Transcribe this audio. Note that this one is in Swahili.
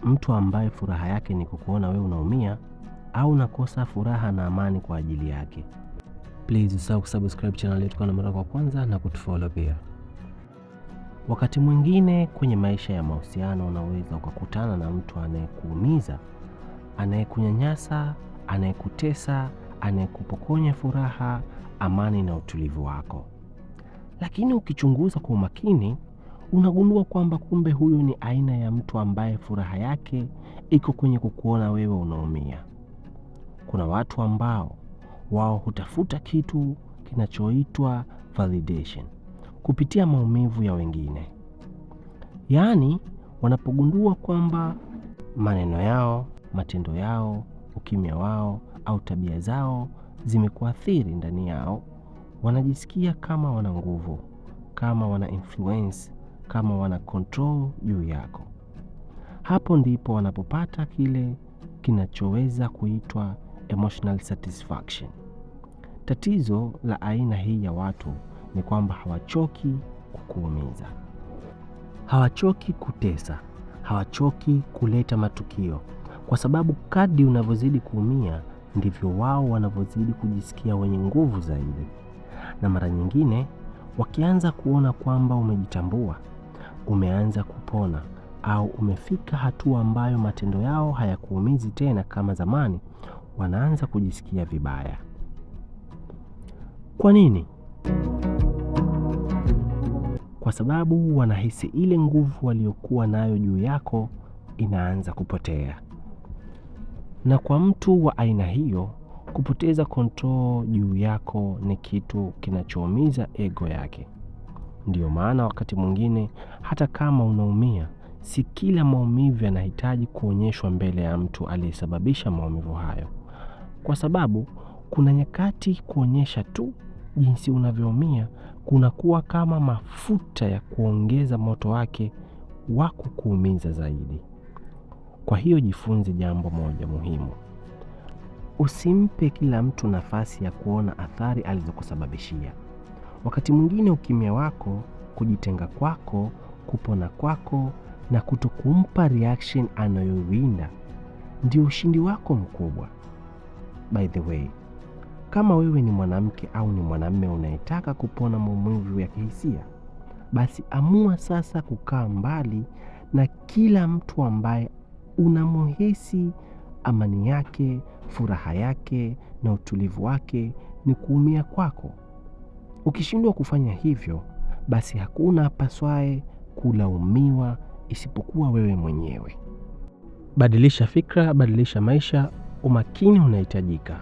Mtu ambaye furaha yake ni kukuona wewe unaumia au unakosa furaha na amani kwa ajili yake. Please usahau kusubscribe channel yetu kwa mara ya kwanza na kutufollow pia. Wakati mwingine kwenye maisha ya mahusiano unaweza ukakutana na mtu anayekuumiza, anayekunyanyasa, anayekutesa, anayekupokonya furaha, amani na utulivu wako. Lakini ukichunguza kwa umakini, unagundua kwamba kumbe huyu ni aina ya mtu ambaye furaha yake iko kwenye kukuona wewe unaumia. Kuna watu ambao wao hutafuta kitu kinachoitwa validation kupitia maumivu ya wengine. Yaani wanapogundua kwamba maneno yao, matendo yao, ukimya wao au tabia zao zimekuathiri ndani yao, wanajisikia kama wana nguvu, kama wana influence, kama wana control juu yako. Hapo ndipo wanapopata kile kinachoweza kuitwa emotional satisfaction. Tatizo la aina hii ya watu ni kwamba hawachoki kukuumiza. Hawachoki kutesa, hawachoki kuleta matukio. Kwa sababu kadri unavyozidi kuumia, ndivyo wao wanavyozidi kujisikia wenye nguvu zaidi. Na mara nyingine, wakianza kuona kwamba umejitambua, umeanza kupona, au umefika hatua ambayo matendo yao hayakuumizi tena kama zamani, wanaanza kujisikia vibaya. Kwa nini? Kwa sababu wanahisi ile nguvu waliokuwa nayo juu yako inaanza kupotea. Na kwa mtu wa aina hiyo, kupoteza control juu yako ni kitu kinachoumiza ego yake. Ndiyo maana wakati mwingine hata kama unaumia, si kila maumivu yanahitaji kuonyeshwa mbele ya mtu aliyesababisha maumivu hayo. Kwa sababu kuna nyakati kuonyesha tu jinsi unavyoumia kunakuwa kama mafuta ya kuongeza moto wake wa kukuumiza zaidi. Kwa hiyo jifunze jambo moja muhimu. Usimpe kila mtu nafasi ya kuona athari alizokusababishia. Wakati mwingine ukimya wako, kujitenga kwako, kupona kwako na kutokumpa reaction anayoiwinda ndio ushindi wako mkubwa. By the way, kama wewe ni mwanamke au ni mwanamume unayetaka kupona maumivu ya kihisia, basi amua sasa kukaa mbali na kila mtu ambaye unamhisi amani yake, furaha yake na utulivu wake ni kuumia kwako. Ukishindwa kufanya hivyo, basi hakuna apaswaye kulaumiwa isipokuwa wewe mwenyewe. Badilisha fikra, badilisha maisha, umakini unahitajika.